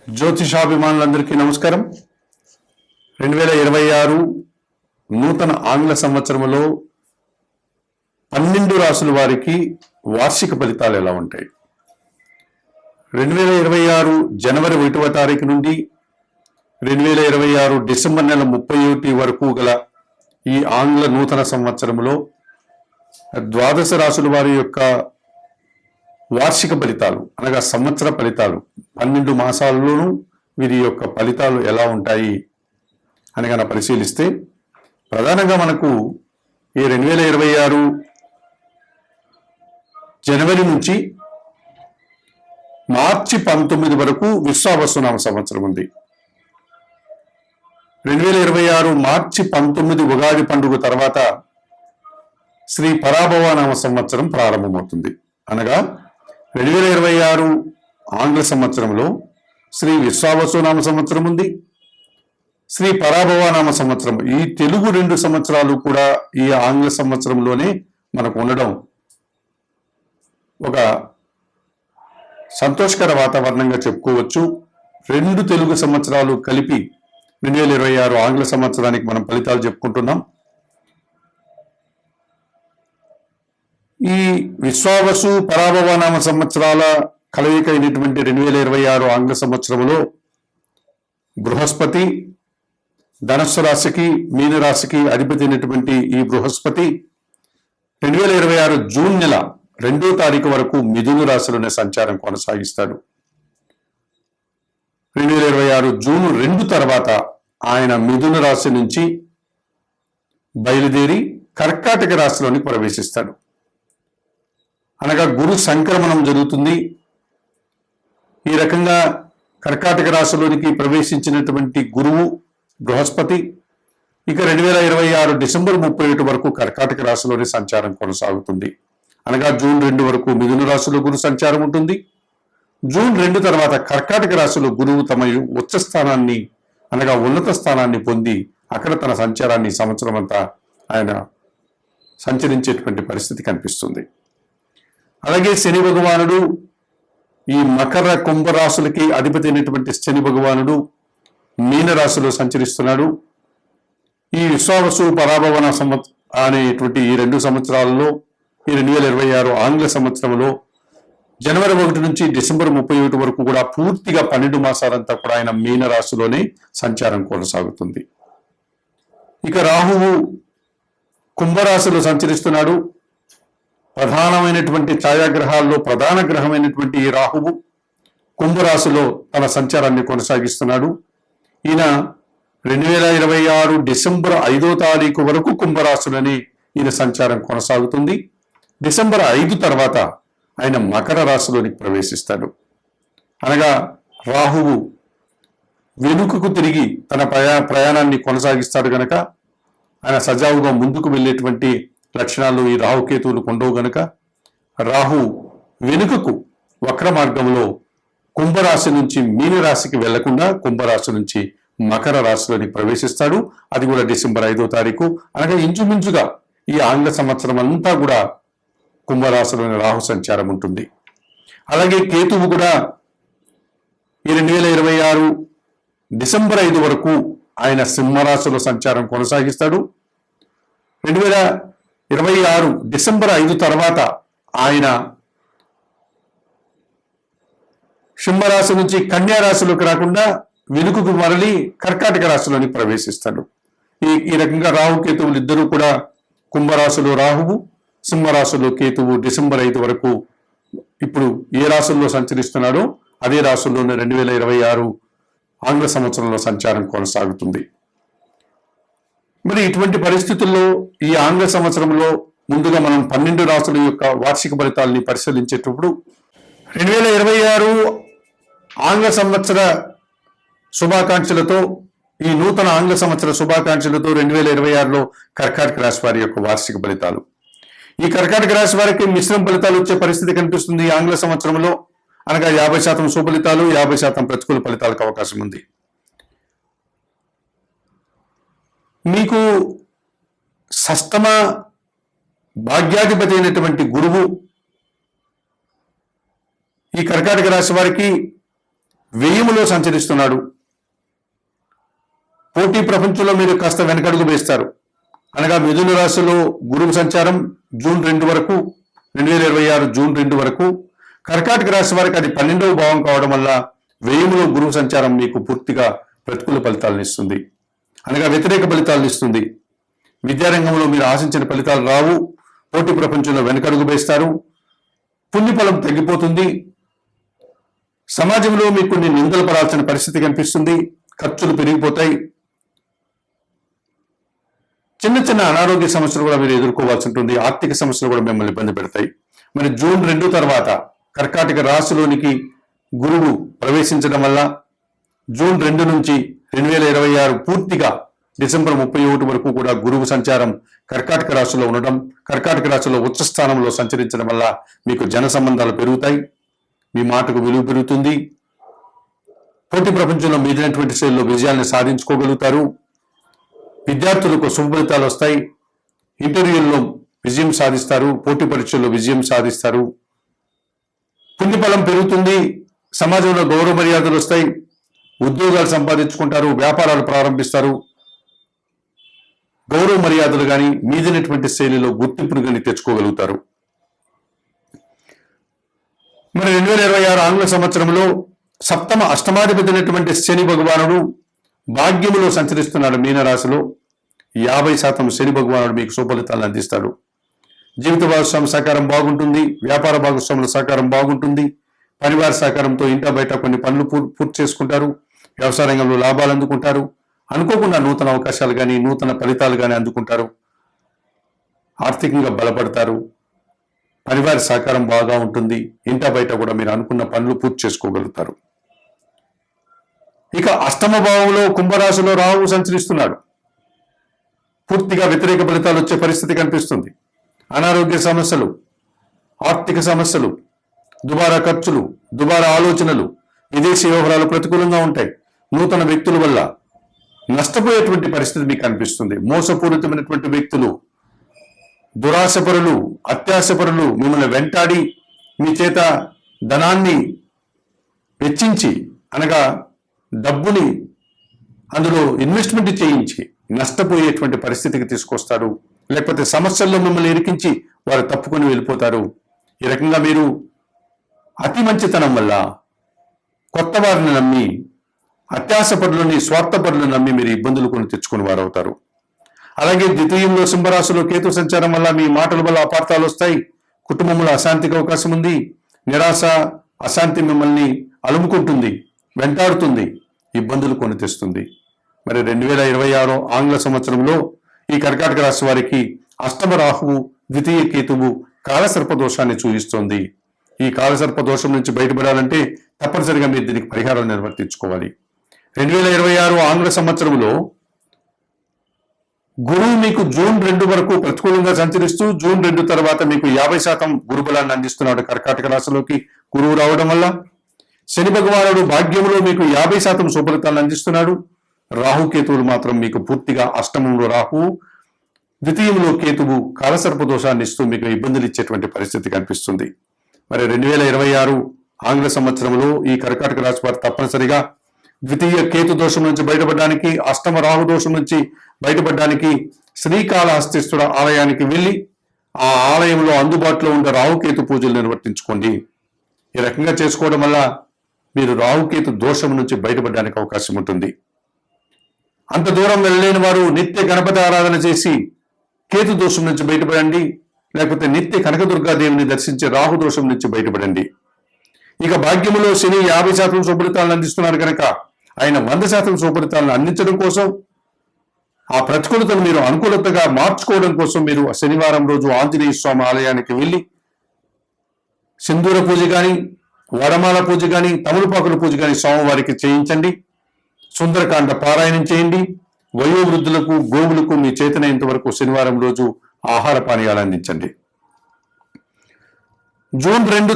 జ్యోతిషాభిమానులందరికీ నమస్కారం. 2026 నూతన ఆంగ్ల సంవత్సరంలో 12 రాసుల వారికి వార్షిక ఫలితాలు ఎలా ఉంటాయి? 2026 జనవరి 1వ తారీఖు నుండి 2026 డిసెంబర్ నెల 31 వరకు గల ఈ ఆంగ్ల నూతన సంవత్సరంలో ద్వాదశ రాసుల వారి యొక్క వార్షిక ఫలితాలు అనగా సంవత్సర ఫలితాలు 12 మాసాల్లోనూ వీరి యొక్క ఫలితాలు ఎలా ఉంటాయి అని కనుక పరిశీలిస్తే ప్రధానంగా మనకు ఈ 2026 జనవరి నుంచి మార్చి 19 వరకు విశ్వావసునామ సంవత్సరం ఉంది. 2026 మార్చి 19 ఉగాది పండుగ తర్వాత శ్రీ పరాభవనామ సంవత్సరం ప్రారంభమవుతుంది. అనగా 2026 ఆంగ్ల సంవత్సరంలో శ్రీ విశ్వావసునామ సంవత్సరం ఉంది, శ్రీ పరాభవనామ సంవత్సరం. ఈ తెలుగు 2 సంవత్సరాలు కూడా ఈ ఆంగ్ల సంవత్సరంలోనే మనకు ఉండడం ఒక సంతోషకర వాతావరణంగా చెప్పుకోవచ్చు. 2 తెలుగు సంవత్సరాలు కలిపి 2026 ఆంగ్ల సంవత్సరానికి మనం ఫలితాలు చెప్పుకుంటున్నాం. ఈ విశ్వావసు పరాభవనామ సంవత్సరాల కలయిక అయినటువంటి 2026 ఆంగ్ల సంవత్సరంలో బృహస్పతి ధనస్సు రాశికి మీనరాశికి అధిపతి అయినటువంటి ఈ బృహస్పతి 2026 జూన్ నెల 2వ తారీఖు వరకు మిథున రాశిలోనే సంచారం కొనసాగిస్తాడు. 2026 జూన్ 2 తర్వాత ఆయన మిథున రాశి నుంచి బయలుదేరి కర్కాటక రాశిలోని ప్రవేశిస్తాడు. అనగా గురు సంక్రమణం జరుగుతుంది. ఈ రకంగా కర్కాటక రాశిలోనికి ప్రవేశించినటువంటి గురువు బృహస్పతి ఇక 2026 డిసెంబర్ 31 వరకు కర్కాటక రాశిలోని సంచారం కొనసాగుతుంది. అనగా జూన్ 2 వరకు మిథున రాశిలో గురు సంచారం ఉంటుంది. జూన్ 2 తర్వాత కర్కాటక రాశిలో గురువు తమ ఉచ్చ స్థానాన్ని అనగా ఉన్నత స్థానాన్ని పొంది అక్కడ తన సంచారాన్ని సంవత్సరం అంతా ఆయన సంచరించేటువంటి పరిస్థితి కనిపిస్తుంది. అలాగే శని భగవానుడు ఈ మకర కుంభరాశులకి అధిపతి అయినటువంటి శని భగవానుడు మీనరాశిలో సంచరిస్తున్నాడు. ఈ విశ్వావసు పరాభవన అనేటువంటి ఈ 2 సంవత్సరాలలో ఈ 2026 ఆంగ్ల సంవత్సరంలో జనవరి 1 నుంచి డిసెంబర్ 31 వరకు కూడా పూర్తిగా 12 మాసాలంతా కూడా ఆయన మీనరాశిలోనే సంచారం కొనసాగుతుంది. ఇక రాహువు కుంభరాశిలో సంచరిస్తున్నాడు. ప్రధానమైనటువంటి ఛాయాగ్రహాల్లో ప్రధాన గ్రహమైనటువంటి ఈ రాహువు కుంభరాశిలో తన సంచారాన్ని కొనసాగిస్తున్నాడు. ఈయన 2026 డిసెంబర్ 5వ తారీఖు వరకు కుంభరాశిలోని ఈయన సంచారం కొనసాగుతుంది. డిసెంబర్ 5 తర్వాత ఆయన మకర రాశిలోనికి ప్రవేశిస్తాడు. అనగా రాహువు వెనుకకు తిరిగి తన ప్రయాణాన్ని కొనసాగిస్తాడు గనక ఆయన సజావుగా ముందుకు వెళ్ళేటువంటి లక్షణాలు ఈ రాహుకేతువులకు ఉండవు గనుక రాహు వెనుకకు వక్ర మార్గంలో కుంభరాశి నుంచి మీనరాశికి వెళ్లకుండా కుంభరాశి నుంచి మకర రాశిలోని ప్రవేశిస్తాడు. అది కూడా డిసెంబర్ 5వ తారీఖు. అనగా ఇంచుమించుగా ఈ ఆంగ్ల సంవత్సరం అంతా కూడా కుంభరాశిలోని రాహు సంచారం ఉంటుంది. అలాగే కేతువు కూడా ఈ 2026 డిసెంబర్ 5 వరకు ఆయన సింహరాశిలో సంచారం కొనసాగిస్తాడు. 2026 డిసెంబర్ 5 తర్వాత ఆయన సింహరాశి నుంచి కన్యా రాశిలోకి రాకుండా వెనుకకు మరలి కర్కాటక రాశిలోని ప్రవేశిస్తాడు. ఈ రకంగా రాహుకేతువులు ఇద్దరూ కూడా కుంభరాశిలో రాహువు, సింహరాశిలో కేతువు డిసెంబర్ 5 వరకు ఇప్పుడు ఏ రాశుల్లో సంచరిస్తున్నాడో అదే రాశుల్లోనే 2026 ఆంగ్ల సంవత్సరంలో సంచారం కొనసాగుతుంది. మరి ఇటువంటి పరిస్థితుల్లో ఈ ఆంగ్ల సంవత్సరంలో ముందుగా మనం 12 రాశుల యొక్క వార్షిక ఫలితాలని పరిశీలించేటప్పుడు 2026 ఆంగ్ల సంవత్సర శుభాకాంక్షలతో ఈ నూతన ఆంగ్ల సంవత్సర శుభాకాంక్షలతో 2026లో కర్కాటక రాశి వారి యొక్క వార్షిక ఫలితాలు. ఈ కర్కాటక రాశి వారికి మిశ్రమ ఫలితాలు వచ్చే పరిస్థితి కనిపిస్తుంది. ఈ ఆంగ్ల సంవత్సరంలో అనగా 50% శుభఫలితాలు 50% ప్రతికూల ఫలితాలకు అవకాశం ఉంది. మీకు షష్టమ భాగ్యాధిపతి అయినటువంటి గురువు ఈ కర్కాటక రాశి వారికి వ్యయములో సంచరిస్తున్నాడు. పోటీ ప్రపంచంలో మీరు కాస్త వెనకడుగు వేస్తారు. అనగా మిథున రాశిలో గురువు సంచారం జూన్ 2 వరకు, 2026 జూన్ 2 వరకు. కర్కాటక రాశి వారికి అది 12వ భావం కావడం వల్ల వ్యయములో గురువు సంచారం మీకు పూర్తిగా ప్రతికూల ఫలితాలను ఇస్తుంది, అనగా వ్యతిరేక ఫలితాలను ఇస్తుంది. విద్యారంగంలో మీరు ఆశించిన ఫలితాలు రావు. పోటీ ప్రపంచంలో వెనకడుగు వేస్తారు. పుణ్యఫలం తగ్గిపోతుంది. సమాజంలో మీకు కొన్ని నిందలు పడాల్సిన పరిస్థితి కనిపిస్తుంది. ఖర్చులు పెరిగిపోతాయి. చిన్న చిన్న అనారోగ్య సమస్యలు కూడా మీరు ఎదుర్కోవాల్సి ఉంటుంది. ఆర్థిక సమస్యలు కూడా మిమ్మల్ని ఇబ్బంది పెడతాయి. మరి జూన్ 2 తర్వాత కర్కాటక రాశిలోనికి గురువు ప్రవేశించడం వల్ల జూన్ 2 నుంచి 2026 పూర్తిగా డిసెంబర్ 31 వరకు కూడా గురువు సంచారం కర్కాటక రాశిలో ఉండడం, కర్కాటక రాశిలో ఉచ్చ స్థానంలో సంచరించడం వల్ల మీకు జన సంబంధాలు పెరుగుతాయి. మీ మాటకు విలువ పెరుగుతుంది. పోటీ ప్రపంచంలో మీదైనటువంటి శైలిలో విజయాన్ని సాధించుకోగలుగుతారు. విద్యార్థులకు శుభ ఫలితాలు వస్తాయి. ఇంటర్వ్యూల్లో విజయం సాధిస్తారు. పోటీ పరీక్షల్లో విజయం సాధిస్తారు. పుణ్యఫలం పెరుగుతుంది. సమాజంలో గౌరవ మర్యాదలు వస్తాయి. ఉద్యోగాలు సంపాదించుకుంటారు. వ్యాపారాలు ప్రారంభిస్తారు. గౌరవ మర్యాదలు కానీ మీదైనటువంటి శైలిలో గుర్తింపును కానీ తెచ్చుకోగలుగుతారు. మరి 2026 ఆంగ్ల సంవత్సరంలో సప్తమ అష్టమాధిపతి శని భగవానుడు భాగ్యములో సంచరిస్తున్నాడు. మీనరాశిలో 50% శని భగవానుడు మీకు సుఫలితాలను అందిస్తాడు. జీవిత భాగస్వామి సహకారం బాగుంటుంది. వ్యాపార భాగస్వాముల సహకారం బాగుంటుంది. పరివార సహకారంతో ఇంటా బయట కొన్ని పనులు పూర్తి చేసుకుంటారు. వ్యవసాయ రంగంలో లాభాలు అందుకుంటారు. అనుకోకుండా నూతన అవకాశాలు కానీ నూతన ఫలితాలు కానీ అందుకుంటారు. ఆర్థికంగా బలపడతారు. పరివార సహకారం బాగా ఉంటుంది. ఇంటా బయట కూడా మీరు అనుకున్న పనులు పూర్తి చేసుకోగలుగుతారు. ఇక అష్టమ భావంలో కుంభరాశిలో రాహువు సంచరిస్తున్నాడు. పూర్తిగా వ్యతిరేక ఫలితాలు వచ్చే పరిస్థితి కనిపిస్తుంది. అనారోగ్య సమస్యలు, ఆర్థిక సమస్యలు, దుబారా ఖర్చులు, దుబారా ఆలోచనలు, విదేశీ వ్యవహారాలు ప్రతికూలంగా ఉంటాయి. నూతన వ్యక్తుల వల్ల నష్టపోయేటువంటి పరిస్థితి మీకు కనిపిస్తుంది. మోసపూరితమైనటువంటి వ్యక్తులు, దురాశపరులు, అత్యాశపరులు మిమ్మల్ని వెంటాడి మీ చేత ధనాన్ని వెచ్చించి, అనగా డబ్బుని అందులో ఇన్వెస్ట్మెంట్ చేయించి నష్టపోయేటువంటి పరిస్థితికి తీసుకొస్తారు. లేకపోతే సమస్యల్లో మిమ్మల్ని ఇరికించి వారు తప్పుకొని వెళ్ళిపోతారు. ఈ రకంగా మీరు అతి మంచితనం వల్ల కొత్త వారిని నమ్మి, అత్యాశపరులని, స్వార్థపరులను నమ్మి మీరు ఇబ్బందులు కొని తెచ్చుకుని వారు అవుతారు. అలాగే ద్వితీయంలో సింహరాశిలో కేతు సంచారం వల్ల మీ మాటల వల్ల అపార్థాలు వస్తాయి. కుటుంబంలో అశాంతికి అవకాశం ఉంది. నిరాశ, అశాంతి మిమ్మల్ని అలుముకుంటుంది, వెంటాడుతుంది, ఇబ్బందులు కొని తెస్తుంది. మరి 2026 ఆంగ్ల సంవత్సరంలో ఈ కర్కాటక రాశి వారికి అష్టమ రాహువు, ద్వితీయ కేతువు కాలసర్ప దోషాన్ని చూపిస్తోంది. ఈ కాలసర్ప దోషం నుంచి బయటపడాలంటే తప్పనిసరిగా మీరు దీనికి పరిహారాలు నిర్వర్తించుకోవాలి. 2026 ఆంగ్ల సంవత్సరంలో గురువు మీకు జూన్ 2 వరకు ప్రతికూలంగా సంచరిస్తూ జూన్ 2 తర్వాత మీకు 50% గురుబలాన్ని అందిస్తున్నాడు. కర్కాటక రాశిలోకి గురువు రావడం వల్ల శని భగవానుడు భాగ్యములో మీకు 50% సుఫలితాలను అందిస్తున్నాడు. రాహుకేతువులు మాత్రం మీకు పూర్తిగా అష్టమంలో రాహువు, ద్వితీయంలో కేతువు కాలసర్ప దోషాన్ని ఇస్తూ మీకు ఇబ్బందులు ఇచ్చేటువంటి పరిస్థితి కనిపిస్తుంది. మరి 2026 ఆంగ్ల సంవత్సరంలో ఈ కర్కాటక రాశి వారు తప్పనిసరిగా ద్వితీయ కేతు దోషం నుంచి బయటపడడానికి, అష్టమ రాహు దోషం నుంచి బయటపడడానికి శ్రీకాళహస్తీశ్వర ఆలయానికి వెళ్ళి ఆ ఆలయంలో అందుబాటులో ఉండే రాహుకేతు పూజలు నిర్వర్తించుకోండి. ఈ రకంగా చేసుకోవడం వల్ల మీరు రాహుకేతు దోషం నుంచి బయటపడడానికి అవకాశం ఉంటుంది. అంత దూరం వెళ్ళలేని వారు నిత్య గణపతి ఆరాధన చేసి కేతు దోషం నుంచి బయటపడండి. లేకపోతే నిత్య కనకదుర్గాదేవిని దర్శించి రాహు దోషం నుంచి బయటపడండి. ఇక భాగ్యములో శని 50% సుఫలితాలను అందిస్తున్నారు కనుక ఆయన 100% సుఫలితాలను అందించడం కోసం, ఆ ప్రతికూలతను మీరు అనుకూలతగా మార్చుకోవడం కోసం మీరు శనివారం రోజు ఆంజనేయ స్వామి ఆలయానికి వెళ్ళి సింధూర పూజ కానీ, వడమాల పూజ కానీ, తమలపాకుల పూజ కానీ స్వామివారికి చేయించండి. సుందరకాండ పారాయణం చేయండి. వయోవృద్ధులకు, గోవులకు మీ చేతనైనంత వరకు శనివారం రోజు ఆహార పానీయాలు అందించండి. జూన్ 2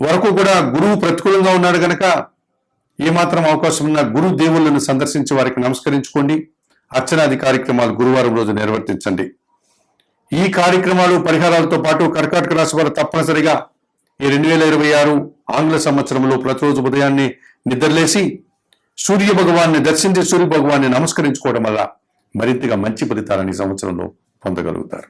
వరకు కూడా గురువు ప్రతికూలంగా ఉన్నాడు కనుక ఏమాత్రం అవకాశం ఉన్న గురు దేవుళ్లను సందర్శించి వారికి నమస్కరించుకోండి. అర్చనాది కార్యక్రమాలు గురువారం రోజు నిర్వర్తించండి. ఈ కార్యక్రమాలు, పరిహారాలతో పాటు కర్కాటక రాశి వారు తప్పనిసరిగా ఈ 2026 ఆంగ్ల సంవత్సరంలో ప్రతిరోజు ఉదయాన్నే నిద్రలేసి సూర్య భగవాన్ని దర్శించి సూర్య భగవాన్ని నమస్కరించుకోవడం వల్ల మరింతగా మంచి ఫలితాలను ఈ సంవత్సరంలో పొందగలుగుతారు.